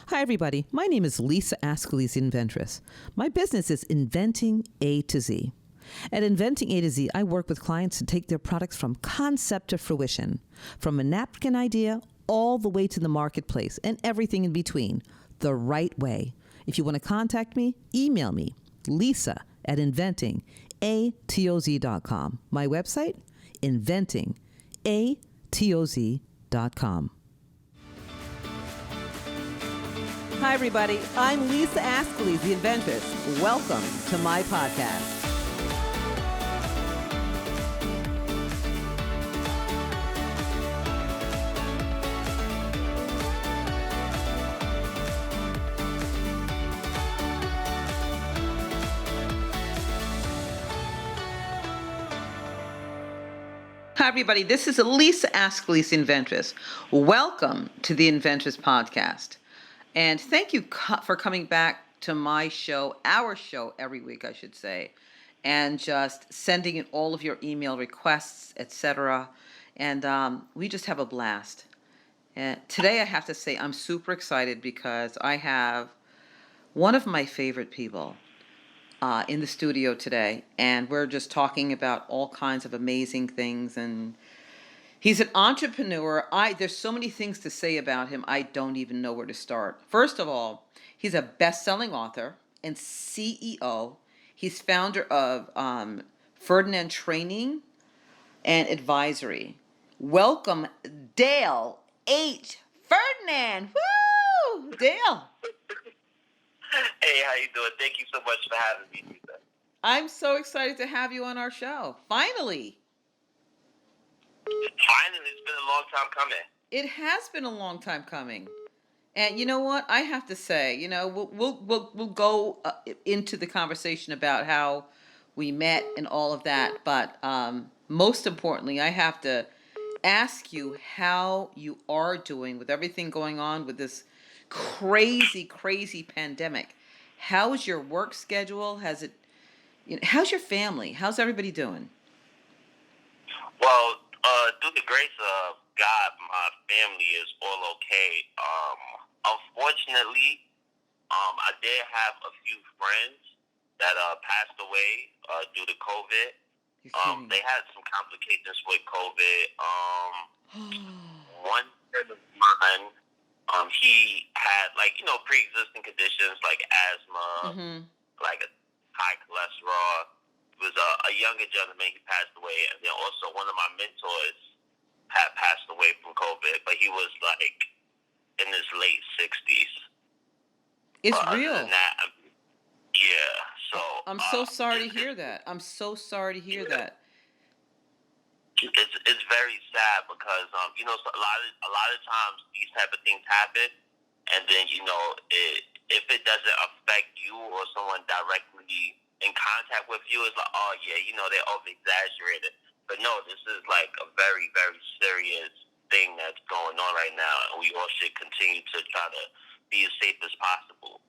Hi, everybody. My name is Lisa Ascalise, the inventress. My business is Inventing A to Z. At Inventing A to Z, I work with clients to take their products from concept to fruition, from a napkin idea all the way to the marketplace and everything in between, the right way. If you want to contact me, email me, lisa@inventingatoz.com. My website, inventingatoz.com. Hi, everybody. I'm Lisa Ascalise, the inventress. Welcome to my podcast. Hi, everybody. This is Lisa Ascalise, the inventress. Welcome to the Inventress Podcast. And thank you for coming back to my show, our show every week, I should say, and just sending in all of your email requests, etc. And we just have a blast. And today I have to say I'm super excited because I have one of my favorite people in the studio today, and we're just talking about all kinds of amazing things. And he's an entrepreneur. There's so many things to say about him, I don't even know where to start. First of all, he's a best-selling author and CEO. He's founder of Ferdinand Training and Advisory. Welcome, Dale H. Ferdinand. Woo! Dale. Hey, how you doing? Thank you so much for having me, Lisa. I'm so excited to have you on our show. Finally. Finally, it's been a long time coming. It has been a long time coming. And you know what? I have to say, we'll go into the conversation about how we met and all of that. But most importantly, I have to ask you how you are doing with everything going on with this crazy, crazy pandemic. How is your work schedule? How's your family? How's everybody doing? Well, through the grace of God, my family is all okay. Unfortunately, I did have a few friends that passed away due to COVID. They had some complications with COVID. One friend of mine, he had pre-existing conditions like asthma, like a high cholesterol. He was a younger gentleman. He passed away, and then also one of my mentors had passed away from COVID, but he was like in his late 60s. It's real. Other than that, yeah. So I'm so sorry to hear that. I'm so sorry to hear that. It's very sad because so a lot of times these type of things happen, and then if it doesn't affect you or someone directly in contact with you, it's like, oh yeah, they over exaggerated. But no, this is like a very, very serious thing that's going on right now, and we all should continue to try to be as safe as possible.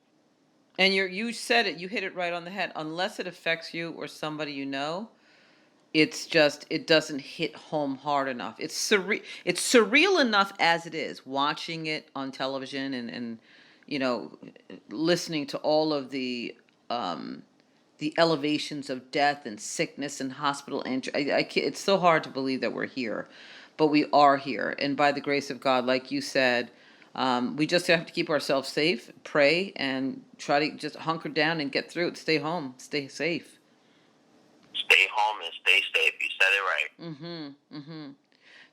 And you said it, you hit it right on the head. Unless it affects you or somebody you know, it doesn't hit home hard enough. It's surreal enough as it is, watching it on television and listening to all of the elevations of death and sickness and hospital entry. It's so hard to believe that we're here, but we are here. And by the grace of God, like you said, we just have to keep ourselves safe, pray, and try to just hunker down and get through it. Stay home, stay safe. Stay home and stay safe. You said it right.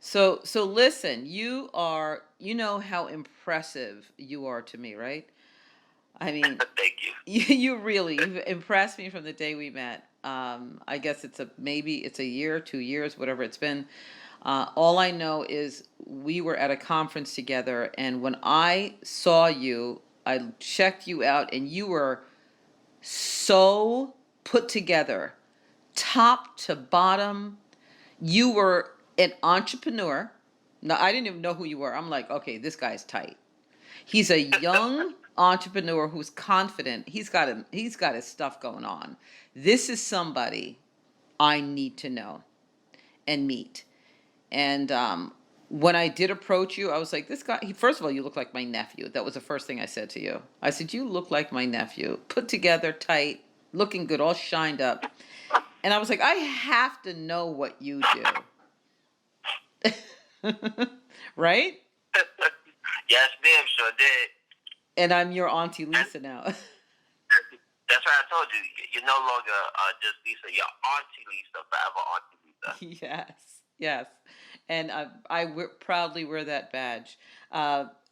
So listen, you know how impressive you are to me, right? I mean, thank you. You've impressed me from the day we met. I guess maybe it's a year, 2 years, whatever it's been. All I know is we were at a conference together, and when I saw you, I checked you out, and you were so put together, top to bottom. You were an entrepreneur. Now, I didn't even know who you were. I'm like, okay, this guy's tight. He's a young entrepreneur who's confident. He's got his stuff going on. This is somebody I need to know and meet. And when I did approach you, I was like, this guy, first of all, you look like my nephew. That was the first thing I said to you. I said, you look like my nephew, put together, tight, looking good, all shined up. And I was like, I have to know what you do. Right? Yes, ma'am, sure did. And I'm your Auntie And Lisa now. that's why I told you, you're no longer just Lisa. You're Auntie Lisa, forever Auntie Lisa. Yes, yes. And proudly wear that badge.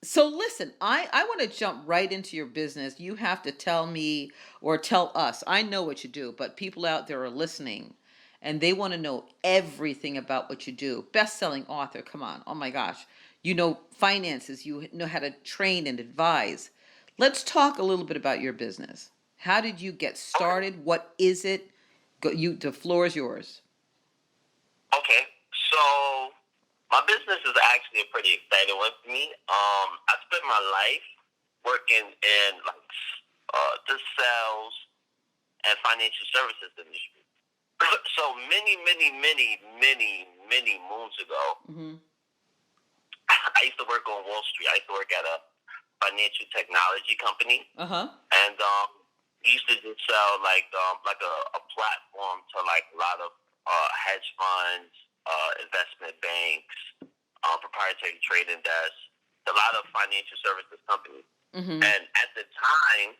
So listen, I want to jump right into your business. You have to tell me or tell us. I know what you do, but people out there are listening and they want to know everything about what you do. Best-selling author, come on. Oh my gosh. You know finances, you know how to train and advise. Let's talk a little bit about your business. How did you get started? What is it? The floor is yours. Okay, so my business is actually a pretty exciting one for me. I spent my life working in the sales and financial services industry. So many moons ago, Mm-hmm. I used to work on Wall Street. I used to work at a financial technology company, Uh-huh. and we used to just sell like a platform to like a lot of hedge funds, investment banks, proprietary trading desks, a lot of financial services companies. Mm-hmm. And at the time,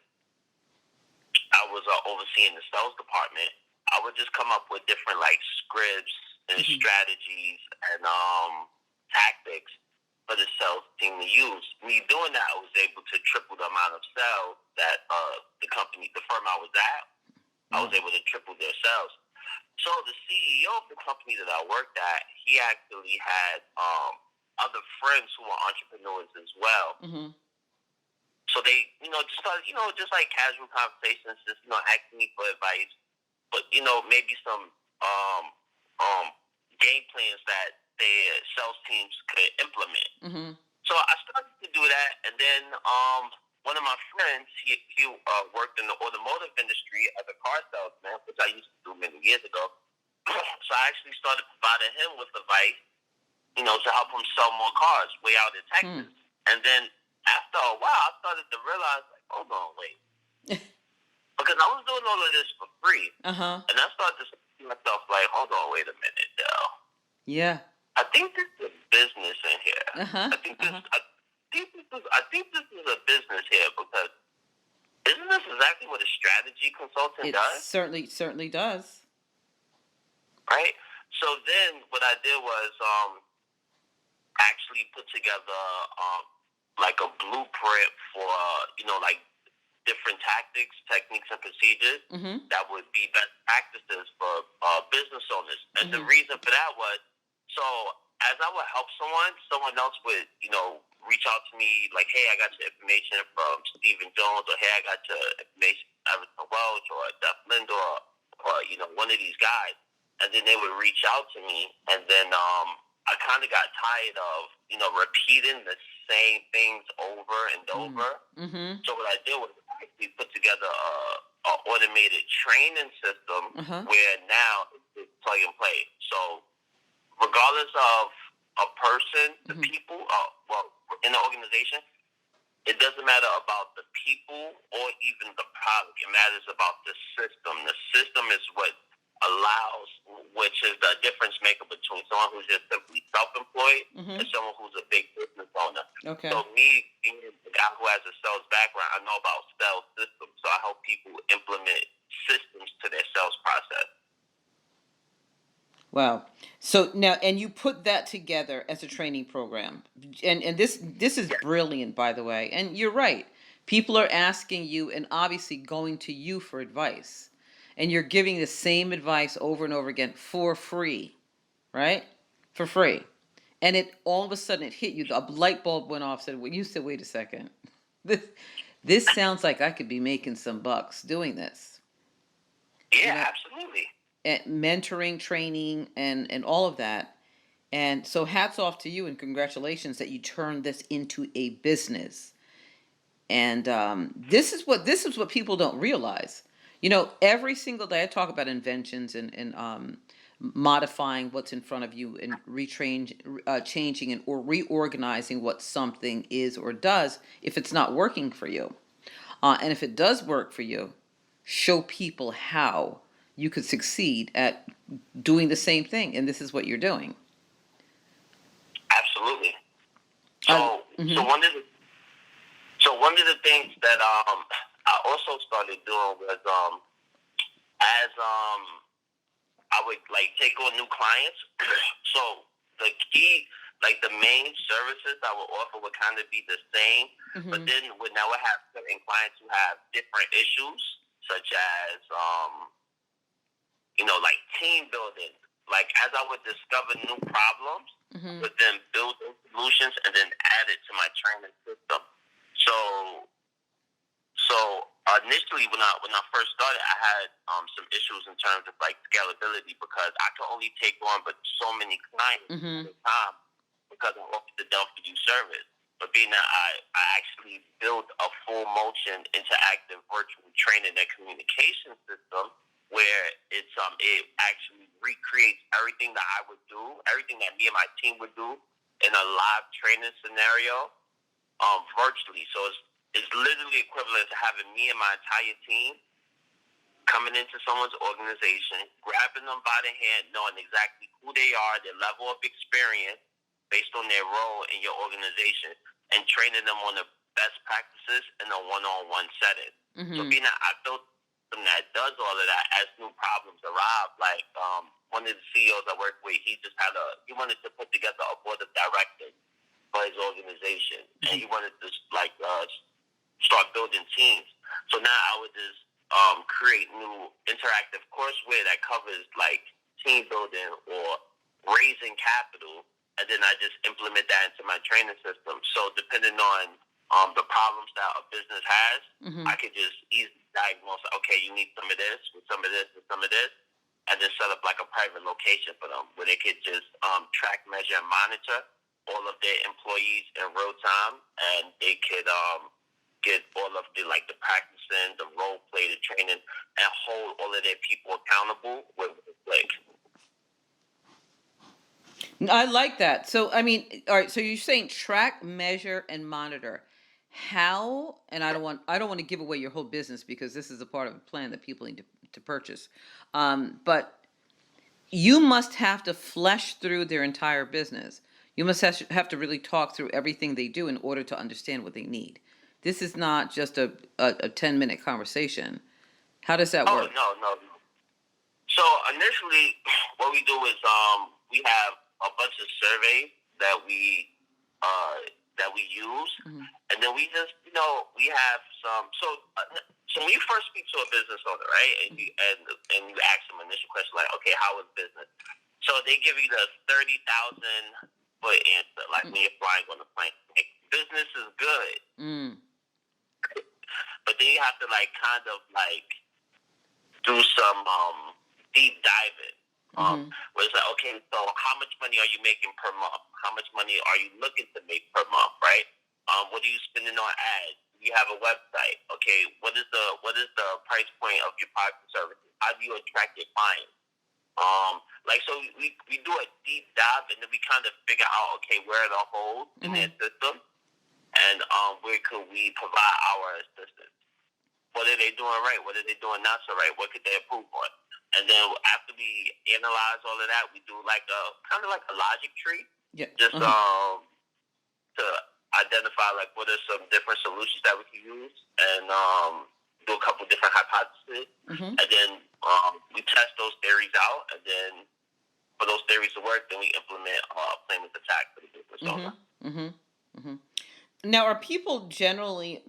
I was overseeing the sales department. I would just come up with different like scripts and strategies and tactics for the sales team to use. Me doing that, I was able to triple the amount of sales that the firm I was at, I was able to triple their sales. So the CEO of the company that I worked at, he actually had other friends who were entrepreneurs as well. Mm-hmm. So they, just started, just like casual conversations, just, asking me for advice, but, maybe some game plans that their sales teams could implement. Mm-hmm. So I started to do that, and then one of my friends, he worked in the automotive industry as a car salesman, which I used to do many years ago. So I actually started providing him with advice, to help him sell more cars way out in Texas. And then after a while, I started to realize, like, hold on, wait. Because I was doing all of this for free. Uh-huh. And I started to say to myself, like, hold on, wait a minute, though. Yeah. I think there's a business in here. Uh-huh. I think this is a business here, because isn't this exactly what a strategy consultant does? Certainly does. Right? So then what I did was actually put together like a blueprint for, like different tactics, techniques, and procedures that would be best practices for business owners. And the reason for that was, so as I would help someone else would, reach out to me like, hey, I got your information from Stephen Jones, or hey, I got your information from Everton Welch or Jeff Lindor, or one of these guys. And then they would reach out to me, and then I kind of got tired of, repeating the same things over and over. Mm-hmm. So what I did was actually put together a automated training system where now it's plug and play. So regardless of a person, the people, in the organization, it doesn't matter about the people or even the product. It matters about the system. The system is what allows, which is the difference maker between someone who's just simply self-employed and someone who's a big business owner. Okay. So me, being the guy who has a sales background, I know about sales systems. So I help people implement systems to their sales process. Wow. So now, and you put that together as a training program, and this is brilliant, by the way. And you're right. People are asking you and obviously going to you for advice, and you're giving the same advice over and over again for free, right? For free. And it all of a sudden it hit you. A light bulb went off. You said, wait a second. This sounds like I could be making some bucks doing this. Yeah, absolutely. And mentoring, training, and all of that. And so hats off to you and congratulations that you turned this into a business. And this is what people don't realize. Every single day I talk about inventions and modifying what's in front of you and changing and or reorganizing what something is or does if it's not working for you. And if it does work for you, show people how you could succeed at doing the same thing. And this is what you're doing. Absolutely. So, Mhm. one of the things that I also started doing was as I would like take on new clients. So the key, like the main services I would offer would kind of be the same, but then would now have certain clients who have different issues, such as like team building. Like as I would discover new problems, would then build those solutions and then add it to my training system. So initially, when I first started, I had some issues in terms of like scalability because I could only take on but so many clients at a time because I offered the done for you service. But being that I actually built a full motion interactive virtual training and communication system where it actually recreates everything that I would do, everything that me and my team would do in a live training scenario virtually. So it's literally equivalent to having me and my entire team coming into someone's organization, grabbing them by the hand, knowing exactly who they are, their level of experience based on their role in your organization, and training them on the best practices in a one-on-one setting. So being that I built something that does all of that as new problems arrive, like one of the CEOs I work with, he wanted to put together a board of directors for his organization, and he wanted to start building teams. So now I would just create new interactive courseware that covers like team building or raising capital, and then I just implement that into my training system. So depending on the problems that a business has, I could just easily diagnose, okay, you need some of this, with some of this, and some of this, and then set up like a private location for them where they could just track, measure, and monitor all of their employees in real time, and they could get all of the like the practicing, the role play, the training, and hold all of their people accountable with like. I like that. So, I mean, all right. So you're saying track, measure, and monitor. How? And I don't want to give away your whole business because this is a part of a plan that people need to purchase. But you must have to flesh through their entire business. You must have to really talk through everything they do in order to understand what they need. This is not just a 10-minute conversation. How does that work? Oh, no. So initially, what we do is we have a bunch of surveys that we use, and then we just we have some. So when you first speak to a business owner, right, and you ask them initial question like, okay, how is business? So they give you the 30,000 foot answer, like when you're flying on the plane. Like, business is good, but then you have to like kind of like do some deep diving. Where it's like, okay, so how much money are you making per month? How much money are you looking to make per month, right? What are you spending on ads? You have a website. Okay, what is the price point of your product and services? How do you attract your clients? So we do a deep dive, and then we kind of figure out, okay, where are the holes in their system, and where could we provide our assistance? What are they doing right? What are they doing not so right? What could they improve on? And then after we analyze all of that, we do like a kind of like a logic tree, just to identify like what are some different solutions that we can use, and do a couple different hypotheses, and then we test those theories out, and then for those theories to work, then we implement plan with attack for the business owner. Now, are people generally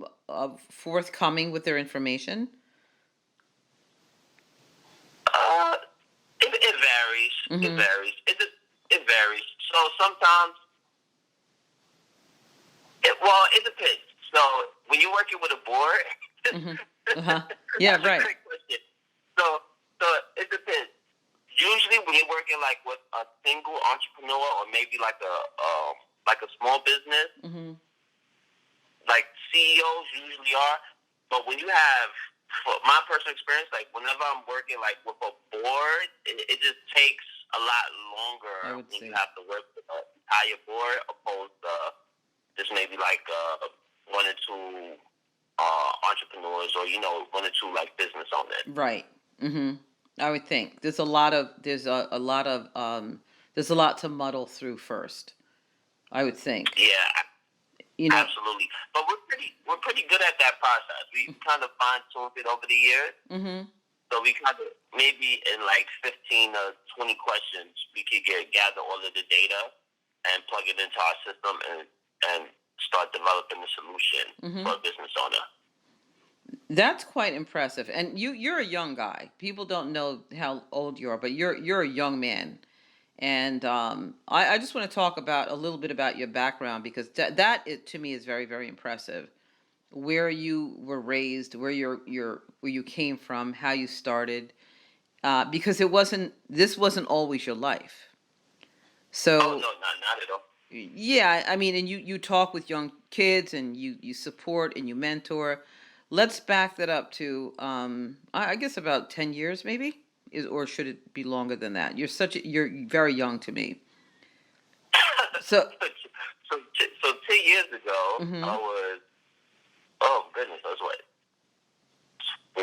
forthcoming with their information? It varies. It varies. It varies. So sometimes, it depends. So when you're working with a board, yeah, that's right. a great question. So it depends. Usually, when you're working like with a single entrepreneur or maybe like a small business, like CEOs usually are. But when you have, for my personal experience, like whenever I'm working like with a board, it just takes a lot I longer would when say. you have to work with an entire board opposed to just maybe like one or two entrepreneurs or, one or two like business owners. Right. Mm-hmm. I would think there's a lot to muddle through first. I would think. Yeah, You know. absolutely. But we're pretty good at that process. We kind of fine-tuned it over the years. Mm-hmm. So we kind of, maybe in like 15 or 20 questions, we could gather all of the data and plug it into our system and start developing the solution Mm-hmm. for a business owner. That's quite impressive. And you're a young guy. People don't know how old you are, but you're a young man. And I just want to talk about a little bit about your background because to me is very, very impressive. Where you were raised, where where you came from, how you started, because this wasn't always your life. So Oh, no, not at all. yeah, I mean, and you talk with young kids and you support and you mentor. Let's back that up to I guess about 10 years maybe, or should it be longer than that? You're very young to me. So so 10 years ago, mhm. I was, oh, goodness, I was what,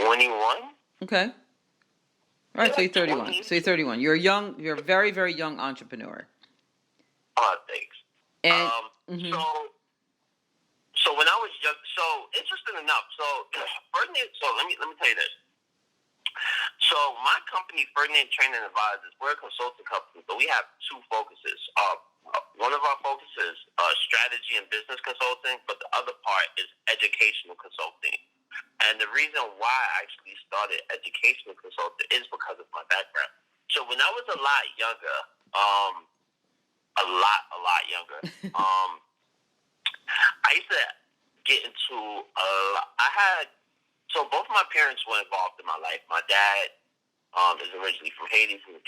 21? Okay. All right, so Yeah, you're 31. 20. So you're 31. You're a very, very young entrepreneur. Thanks. And Um, mhm. so when I was young, so interesting enough, so Ferdinand, so let me tell you this. So my company, Ferdinand Training Advisors, we're a consulting company, but we have two focuses. One of our focuses strategy and business consulting, but the other part is educational consulting. And the reason why I actually started educational consulting is because of my background. So when I was a lot younger, a lot younger, I used to get into so both my parents were involved in my life. My dad is originally from Haiti, from the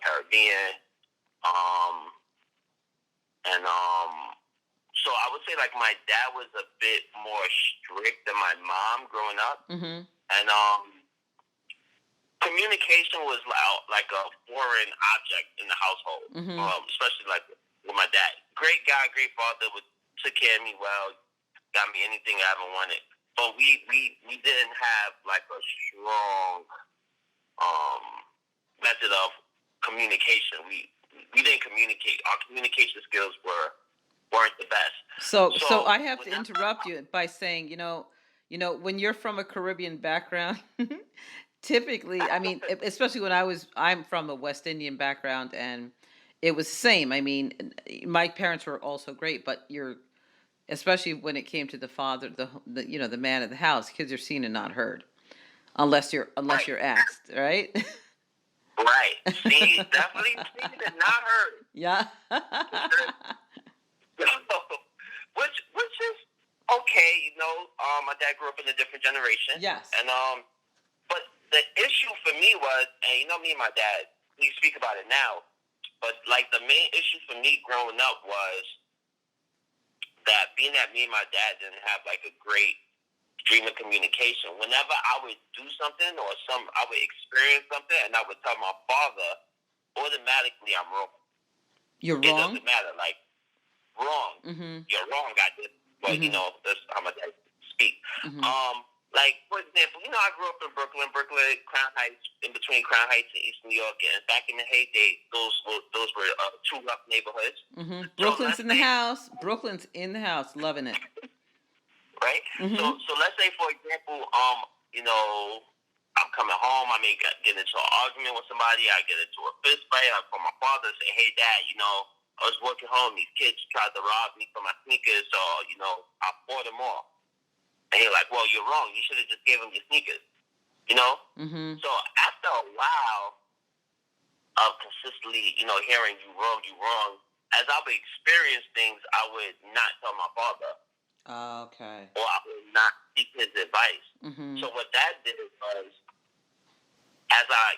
Caribbean, and so I would say like my dad was a bit more strict than my mom growing up, Mhm. and communication was like a foreign object in the household, Mhm. especially like with my dad. Great guy, great father, took care of me well, got me anything I ever wanted. But we didn't have like a strong method of communication. We didn't communicate. Our communication skills weren't the best. So So I have to interrupt you by saying, when you're from a Caribbean background, typically, I mean, especially I'm from a West Indian background, and it was the same. I mean, my parents were also great, but especially when it came to the father, the man of the house, kids are seen and not heard, unless right, you're asked, right? right. See, definitely seen and not heard. Yeah. which is okay. My dad grew up in a different generation, Yes. and but the issue for me was, and me and my dad, we speak about it now, but like the main issue for me growing up was that being that me and my dad didn't have like a great stream of communication. Whenever I would do something or I would experience something, and I would tell my father, automatically I'm wrong. You're It wrong. doesn't matter, like wrong. Mm-hmm. You're wrong, I did. But Mhm. that's how my dad speak. Mhm. Like for example, I grew up in Brooklyn, Crown Heights, in between Crown Heights and East New York, and back in the heyday, those were two rough neighborhoods. Mm-hmm. So Brooklyn's in the house. Brooklyn's in the house. Loving it. right? Mm-hmm. So let's say, for example, I'm coming home, I may get into an argument with somebody, I get into a fist fight, I call my father and say, hey, Dad, I was working home, these kids tried to rob me for my sneakers, so, I bought them all. And he's like, well, you're wrong, you should have just gave them your sneakers, Mm-hmm. So after a while of consistently, hearing you wrong, as I would experience things, I would not tell my father. Okay. Or I would not seek his advice. Mm-hmm. So what that did was, as I,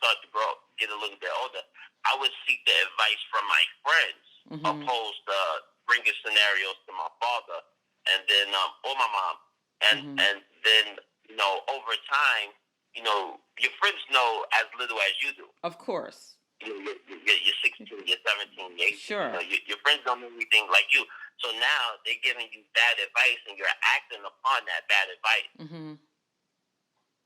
start to grow, get a little bit older, I would seek the advice from my friends, opposed to bringing scenarios to my father, and then or my mom, and then over time, your friends know as little as you do. Of course. you're 16, you're 17, you're 18. Sure. Your friends don't know anything like you. So now they're giving you bad advice, and you're acting upon that bad advice. Mm-hmm.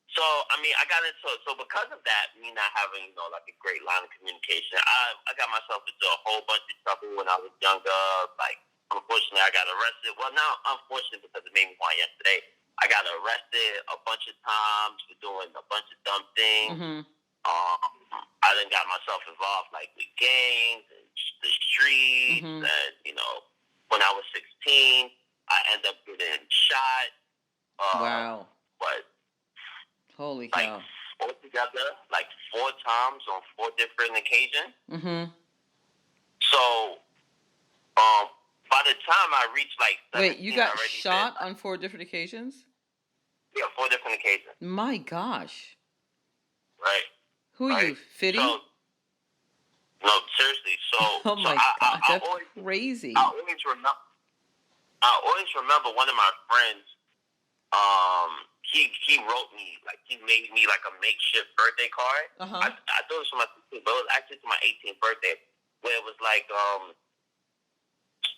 So, I mean, I got into it. So because of that, me not having, like a great line of communication, I got myself into a whole bunch of trouble when I was younger. Like, unfortunately, I got arrested. Well, not unfortunately because it made me who I am today. I got arrested a bunch of times for doing a bunch of dumb things. Mm-hmm. I then got myself involved, like, with gangs and the streets. Mm-hmm. And, when I was 16, I ended up getting shot. Wow. But Holy like cow. altogether, like 4 times on 4 different occasions. Mm-hmm. So, by the time I reached like 17, Wait, you got I already shot been, on 4 different occasions? Yeah, 4 different occasions. My gosh. Right. Who are you, Fitty? So, no, seriously. So, Oh my God, that's crazy. I always remember one of my friends. He wrote me, like, he made me like a makeshift birthday card. Uh-huh. I thought it was for my 16th, but it was actually for my 18th birthday, where it was like,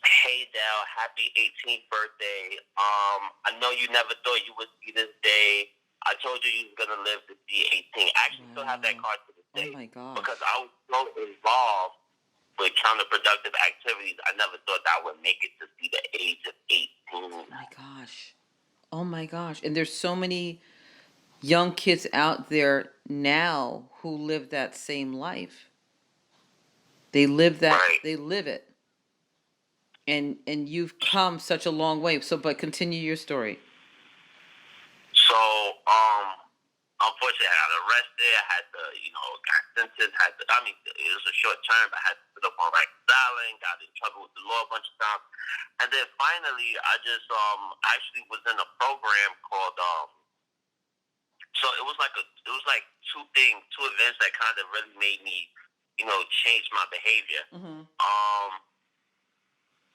hey Dale, happy 18th birthday. I know you never thought you would see this day. I told you you was gonna live to see 18. I actually still have that card to this day. Oh my gosh. Because I was so involved with counterproductive activities, I never thought that I would make it to see the age of 18. Oh my gosh. Oh my gosh. And there's so many young kids out there now who live that same life. They live that, Right. they live it. And you've come such a long way. So, but continue your story. So, unfortunately, I got arrested. I had to, got sentenced. It was a short term, but I had to put up on Rikers Island. Got in trouble with the law a bunch of times. And then finally, I just actually was in a program called So it was like 2 events that kind of really made me, change my behavior. Mm-hmm.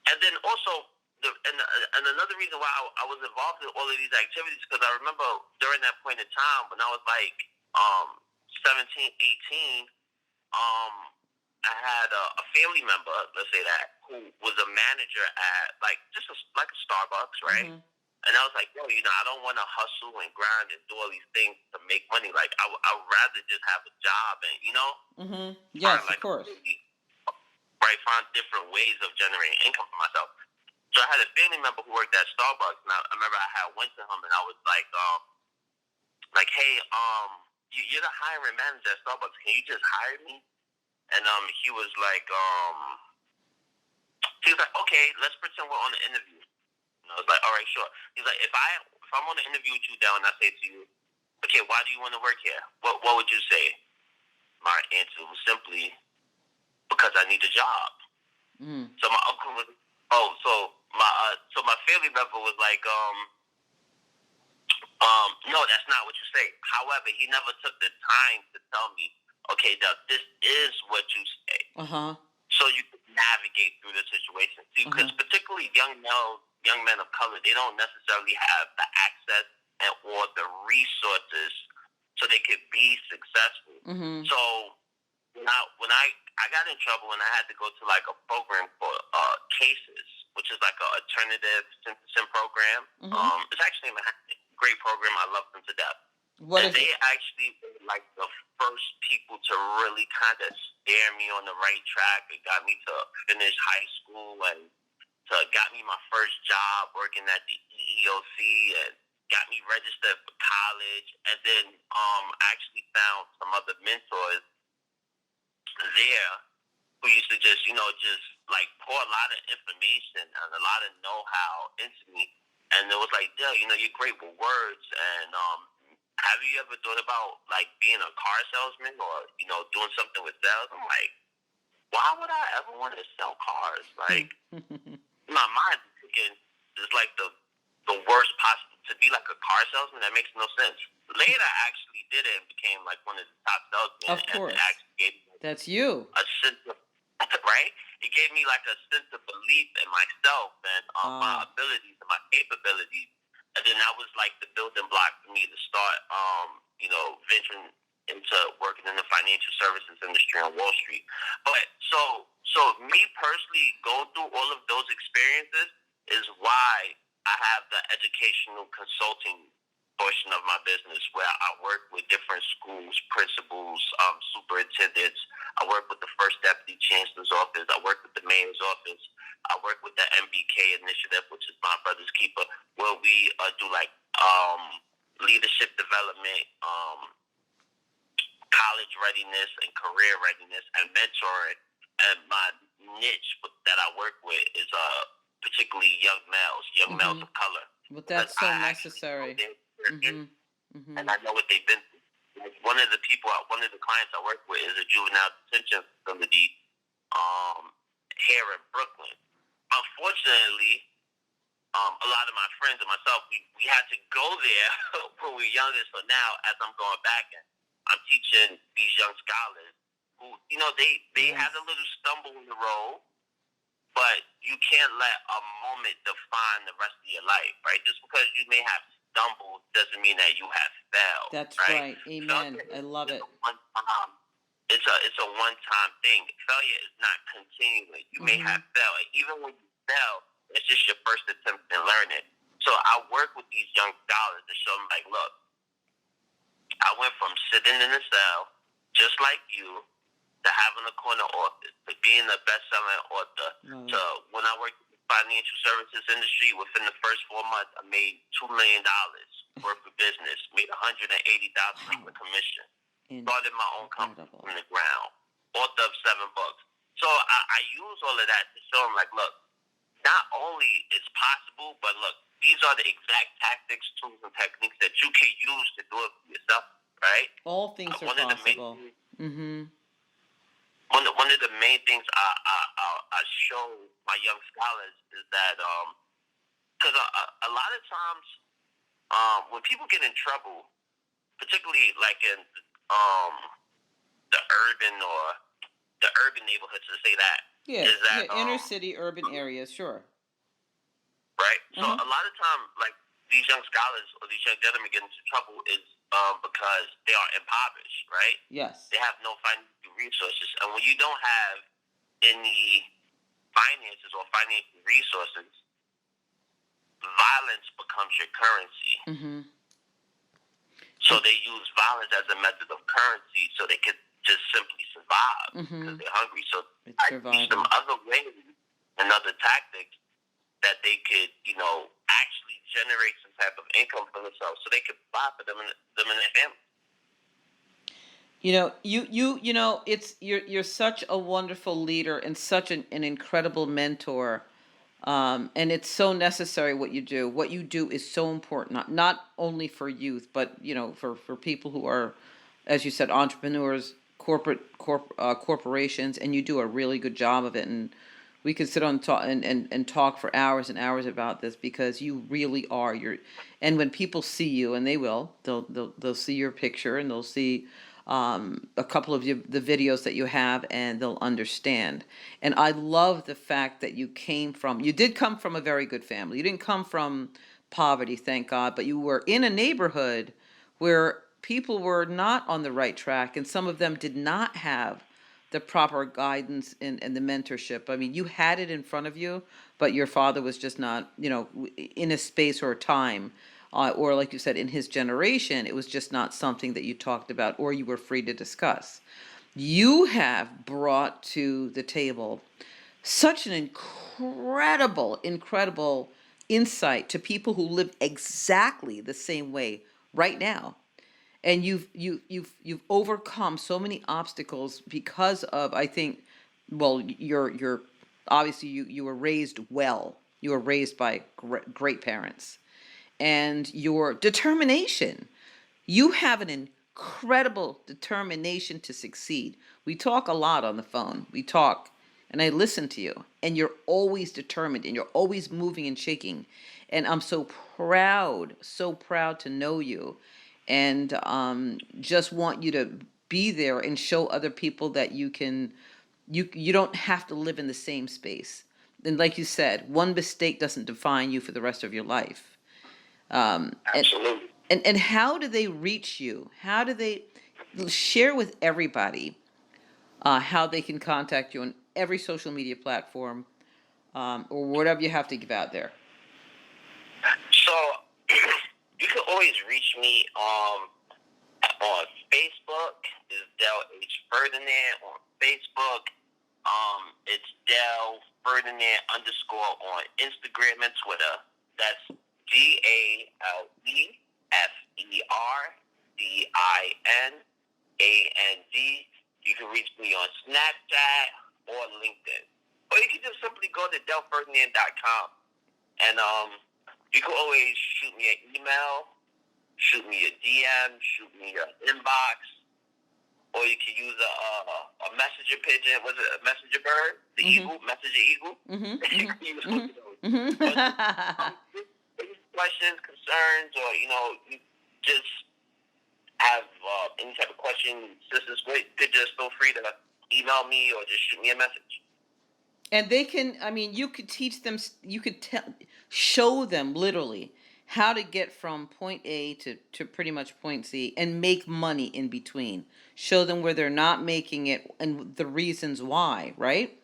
And then also, and another reason why I was involved in all of these activities, because I remember during that point in time when I was like 17, 18, I had a family member, let's say that, who was a manager at like like a Starbucks, right? Mm-hmm. And I was like, yo, I don't want to hustle and grind and do all these things to make money. Like, I would rather just have a job and, Mm-hmm. Yes, find, like, of course. find different ways of generating income for myself. So I had a family member who worked at Starbucks, and I remember I had went to him, and I was like, hey, you're the hiring manager at Starbucks. Can you just hire me? And he was like, okay, let's pretend we're on an interview. And I was like, all right, sure. He's like, if I'm on an interview with you, Dell, and I say to you, okay, why do you want to work here? What would you say? My answer was simply, because I need a job. Mm. So my uncle was, so my family member was like, no, that's not what you say. However, he never took the time to tell me, okay, Dell, this is what you say. Uh-huh. So you can navigate through the situation. See, because particularly young men of color, they don't necessarily have the access or the resources so they could be successful. Mm-hmm. So when I got in trouble and I had to go to like a program called Cases, which is like an alternative sentencing program. Mm-hmm. It's actually a great program. I love them to death. What and is they it? actually were like the first people to really kind of steer me on the right track. It got me to finish high school and got me my first job working at the EEOC and got me registered for college. And then actually found some other mentors there who used to just like pour a lot of information and a lot of know-how into me. And it was like, Dale, you're great with words. And have you ever thought about like being a car salesman or doing something with sales? I'm like, why would I ever want to sell cars? Like, my mind is thinking it's like the worst possible to be like a car salesman. That makes no sense. Later, I actually did it and became like one of the top salesmen. Of course. And it actually gave me That's you. a sense of right. It gave me like a sense of belief in myself and my abilities and my capabilities. And then that was like the building block for me to start, venturing into working in the financial services industry on Wall Street. But so me personally going through all of those experiences is why I have the educational consulting portion of my business, where I work with different schools, principals, superintendents. I work with the First Deputy Chancellor's office. I work with the Mayor's office. I work with the MBK initiative, which is My Brother's Keeper, where we do like leadership development, college readiness, and career readiness, and mentoring. And my niche that I work with is particularly young males of color. Well, that's so necessary. And I know what they've been through. Like one of the clients I work with is a juvenile detention facility here in Brooklyn. Unfortunately, a lot of my friends and myself, we had to go there when we were younger. So now, as I'm going back and I'm teaching these young scholars who, they had a little stumble in the road, but you can't let a moment define the rest of your life, right? Just because you may have stumbled doesn't mean that you have failed. That's right. Amen. I love it. It's a one-time thing. Failure is not continuing. You may have failed. Even when you fail, it's just your first attempt in learning. So I work with these young scholars to show them, like, look, I went from sitting in a cell, just like you, to having a corner office, to being a best-selling author, to when I worked in the financial services industry, within the first 4 months, I made $2 million worth of business, made $180,000 in commission, started my own company from the ground, author of 7 books. So I use all of that to show them, like, look, not only it's possible, but look, these are the exact tactics, tools, and techniques that you can use to do it for yourself, right? All things are possible. One of the main things I show my young scholars is that, because a lot of times when people get in trouble, particularly like in the urban neighborhoods, to say that, is that inner city, urban areas, sure. Right? So a lot of time, like, these young scholars or these young gentlemen get into trouble is because they are impoverished, right? Yes. They have no financial resources. And when you don't have any finances or financial resources, violence becomes your currency. So they use violence as a method of currency so they could just simply survive because they're hungry. So I teach them other ways and other tactics that they could, actually generate some type of income for themselves so they could provide for them and their family. You're such a wonderful leader and such an incredible mentor. And it's so necessary what you do. What you do is so important, not only for youth, but for people who are, as you said, entrepreneurs, corporations, and you do a really good job of it. And we could sit on and talk for hours and hours about this because you really are. And when people see you, and they'll see your picture and they'll see a couple of the videos that you have, and they'll understand. And I love the fact that you did come from a very good family. You didn't come from poverty, thank God, but you were in a neighborhood where people were not on the right track, and some of them did not have the proper guidance and the mentorship. I mean, you had it in front of you, but your father was just not, in a space or a time, or like you said, in his generation, it was just not something that you talked about or you were free to discuss. You have brought to the table such an incredible insight to people who live exactly the same way right now. And you've overcome so many obstacles because of, I think, well, you're obviously you were raised well. You were raised by great parents, and your determination. You have an incredible determination to succeed. We talk a lot on the phone. We talk, and I listen to you, and you're always determined, and you're always moving and shaking. And I'm so proud to know you. And just want you to be there and show other people that you don't have to live in the same space. And like you said, one mistake doesn't define you for the rest of your life. Absolutely. And how do they reach you? How do they, share with everybody how they can contact you on every social media platform, or whatever you have to give out there. So you can always reach me on Facebook. Is Del H. Ferdinand on Facebook. It's Del Ferdinand _ on Instagram and Twitter. That's DALEFerdinand. You can reach me on Snapchat or LinkedIn. Or you can just simply go to delferdinand.com. And you can always shoot me an email, shoot me a DM, shoot me an inbox, or you can use a messenger pigeon. Was it a messenger bird? The eagle, messenger eagle. You can use one of those. But, questions, concerns, or you just have any type of question, assistance with, just feel free to email me or just shoot me a message. And they can, you could teach them, you could show them literally how to get from point A to pretty much point C and make money in between. Show them where they're not making it and the reasons why, right?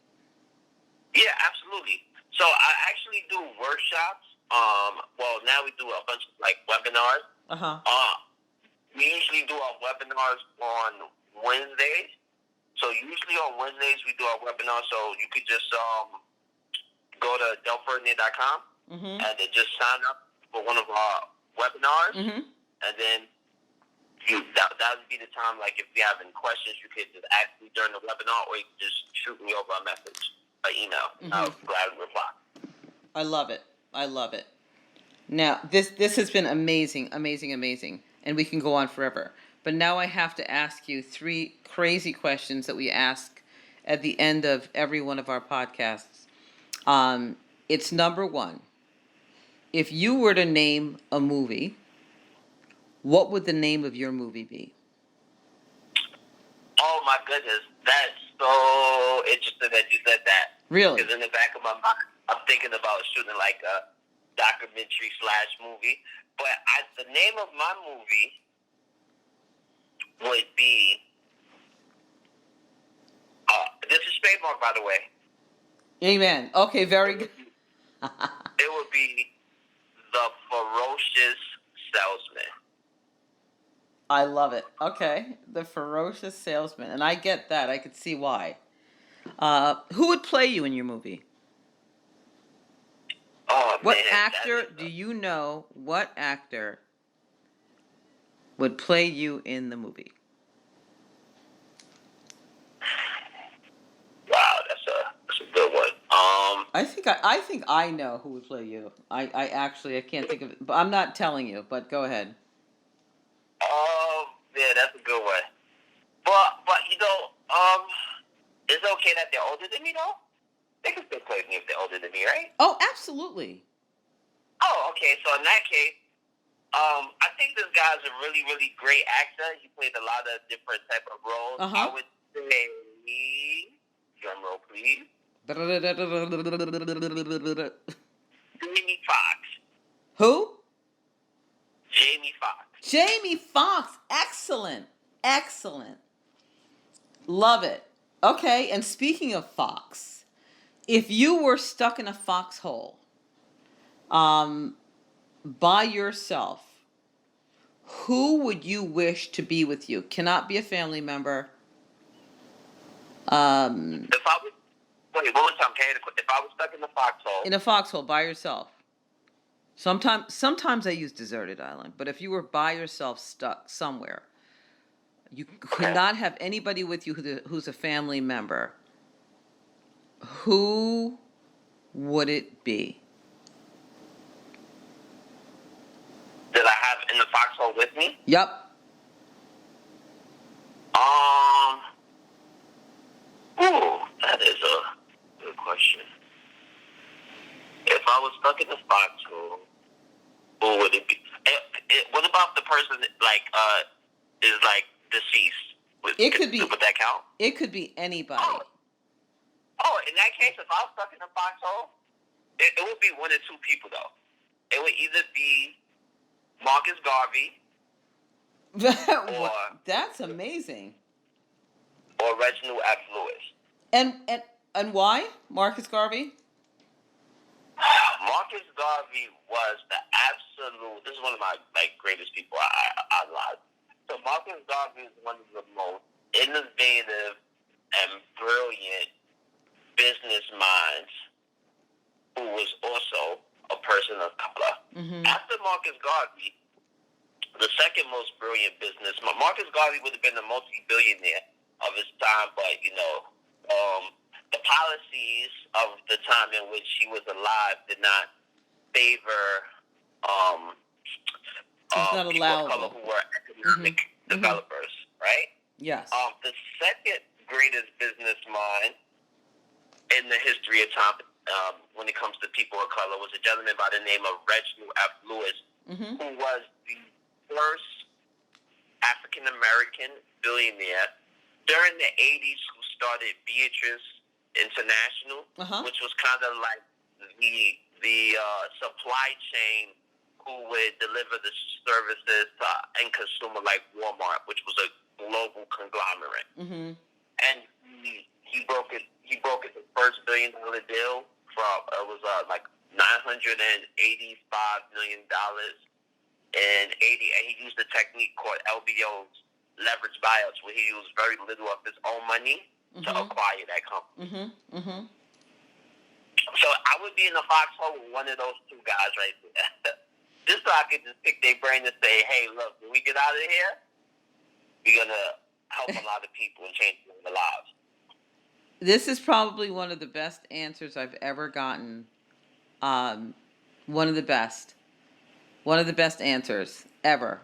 Yeah, absolutely. So I actually do workshops. Well, now we do a bunch of webinars. We usually do our webinars on Wednesdays. So usually on Wednesdays we do our webinar. So you could just go to delferdinand.com and then just sign up for one of our webinars, and then that would be the time. Like if you have any questions, you could just ask me during the webinar, or you could just shoot me over a message, an email. I'll gladly reply. I love it. Now this has been amazing, and we can go on forever. But now I have to ask you 3 crazy questions that we ask at the end of every one of our podcasts. It's number 1. If you were to name a movie, what would the name of your movie be? Oh my goodness, that's so interesting that you said that. Really? Because in the back of my mind, I'm thinking about shooting like a documentary / movie. But the name of my movie would be, this is trademark, by the way. Amen. Okay, very good. It would be The Ferocious Salesman. I love it. Okay, The Ferocious Salesman. And I get that. I could see why. Who would play you in your movie? Oh, what man, actor, do you know what actor would play you in the movie? Wow, that's a good one. I think I know who would play you. I can't think of it, but I'm not telling you, but go ahead. Oh, yeah, that's a good one. But it's okay that they're older than me, though? They can still play me if they're older than me, right? Oh, absolutely. Oh, okay. So in that case, I think this guy's a really, really great actor. He played a lot of different type of roles. I would say, drum roll, please. Jamie Foxx. Who? Jamie Foxx. Jamie Foxx. Excellent. Love it. Okay, and speaking of Foxx, if you were stuck in a foxhole, by yourself, who would you wish to be with you? Cannot be a family member. If I was, wait, one more time, if I was stuck in the foxhole. In a foxhole by yourself. Sometimes I use deserted island, but if you were by yourself stuck somewhere, you could not have anybody with you who's a family member. Who would it be? That I have in the foxhole with me? Yep. Ooh, that is a good question. If I was stuck in the foxhole, who would it be? What about the person is deceased? It could be. Would that count? It could be anybody. Oh, in that case, if I was stuck in a foxhole, it would be one or two people though. It would either be Marcus Garvey That's amazing. or Reginald F. Lewis. And why Marcus Garvey? Marcus Garvey was the absolute. This is one of my greatest people I love. So Marcus Garvey is one of the most innovative and brilliant business minds who was also a person of color. Mm-hmm. After Marcus Garvey, the second most brilliant businessman, Marcus Garvey would have been a multi-billionaire of his time, but the policies of the time in which he was alive did not favor people of color who were economic developers, right? Yes. The second greatest business mind in the history of time when it comes to people of color was a gentleman by the name of Reginald F. Lewis, who was the first African-American billionaire during the 80s who started Beatrice International, which was kind of like the supply chain who would deliver the services to end consumer like Walmart, which was a global conglomerate. Mm-hmm. And he broke it. He broke it the first $1 billion deal from it was like $985 million in 80, and he used a technique called LBOs, leverage buyouts, where he used very little of his own money to acquire that company. So I would be in the foxhole with one of those two guys right there. Just so I could just pick their brain and say, hey, look, when we get out of here, we're going to help a lot of people and change their lives. This is probably one of the best answers I've ever gotten. One of the best answers ever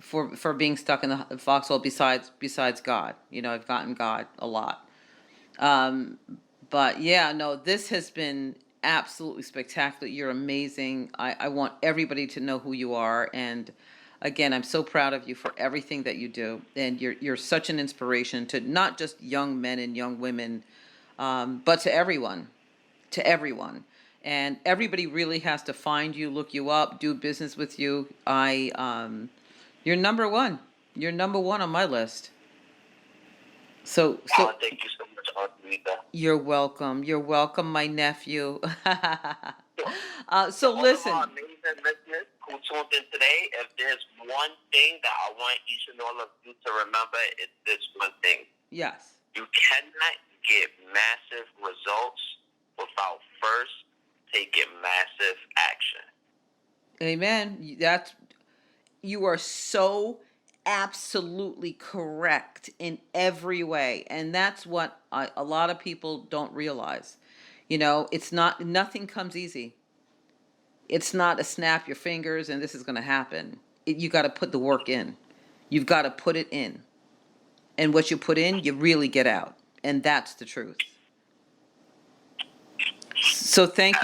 for being stuck in the foxhole. Besides God, I've gotten God a lot. But yeah, no, this has been absolutely spectacular. You're amazing. I want everybody to know who you are, and again, I'm so proud of you for everything that you do, and you're such an inspiration to not just young men and young women, but to everyone. And everybody really has to find you, look you up, do business with you. You're number one. You're number one on my list. So thank you so much, Rita. You're welcome. You're welcome, my nephew. So all listen. Of our amazing listeners who tuned in today, if there's one thing that I want each and all of you to remember, it's this one thing. Yes. You cannot get massive results without first taking massive action. Amen. You are so absolutely correct in every way, and that's what a lot of people don't realize. It's nothing comes easy. It's not a snap your fingers and this is going to happen. You got to put the work in. You've got to put it in, and what you put in, you really get out, and that's the truth. So thank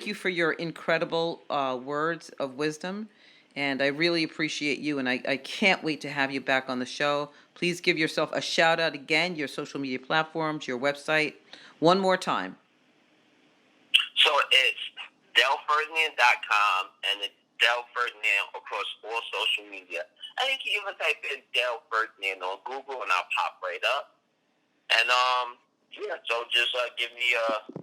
you for your incredible words of wisdom. And I really appreciate you, and I can't wait to have you back on the show. Please give yourself a shout out again, your social media platforms, your website, one more time. So it's DaleFerdinand.com, and it's Dale Ferdinand across all social media. And you can even type in Dale Ferdinand on Google, and I'll pop right up. And so just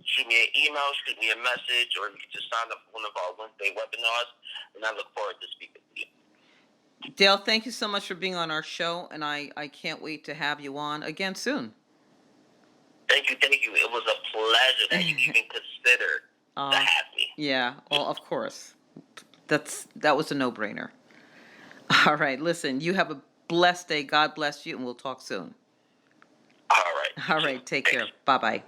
shoot me an email, shoot me a message, or you can just sign up for one of our Wednesday webinars, and I look forward to speaking to you. Dale, thank you so much for being on our show, and I can't wait to have you on again soon. Thank you. It was a pleasure that you even considered to have me. Yeah, well, of course. That was a no-brainer. All right, listen, you have a blessed day. God bless you, and we'll talk soon. All right, take care. Bye-bye.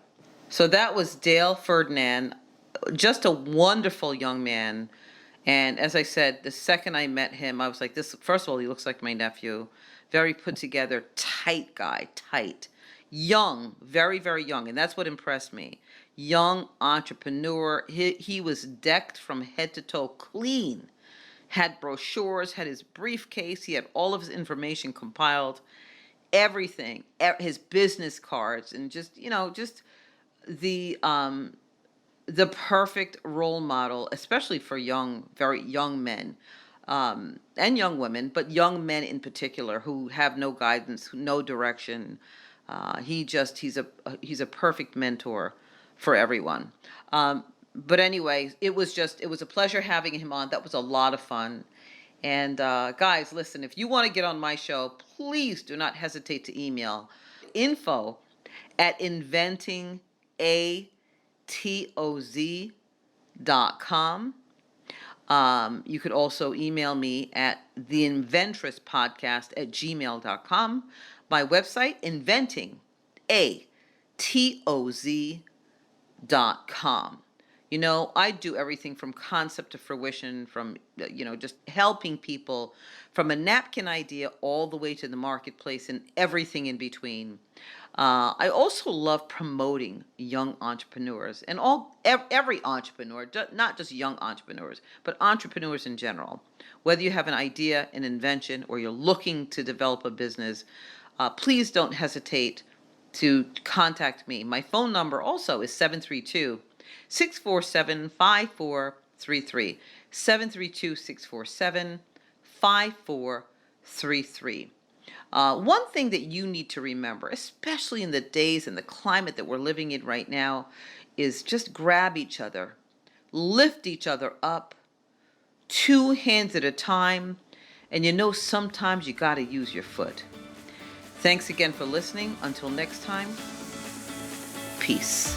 So that was Dale Ferdinand, just a wonderful young man. And as I said, the second I met him, I was like, this, first of all, he looks like my nephew. Very put together, tight guy, tight. Young, very, very young. And that's what impressed me. Young entrepreneur. He was decked from head to toe clean. Had brochures, had his briefcase. He had all of his information compiled. Everything, his business cards, and just the perfect role model, especially for very young men. and young women, but young men in particular who have no guidance, no direction. He's a perfect mentor for everyone. But anyway, it was a pleasure having him on. That was a lot of fun. And guys, listen, if you want to get on my show, please do not hesitate to email info@inventingatoz.com. You could also email me at theinventresspodcast@gmail.com. My website, inventingatoz.com. I do everything from concept to fruition, from, just helping people from a napkin idea all the way to the marketplace and everything in between. I also love promoting young entrepreneurs and every entrepreneur, not just young entrepreneurs, but entrepreneurs in general. Whether you have an idea, an invention, or you're looking to develop a business, please don't hesitate to contact me. My phone number also is 732-647-5433. 732-647-5433. One thing that you need to remember, especially in the days and the climate that we're living in right now, is just grab each other, lift each other up, 2 hands at a time, and sometimes you got to use your foot. Thanks again for listening. Until next time, peace.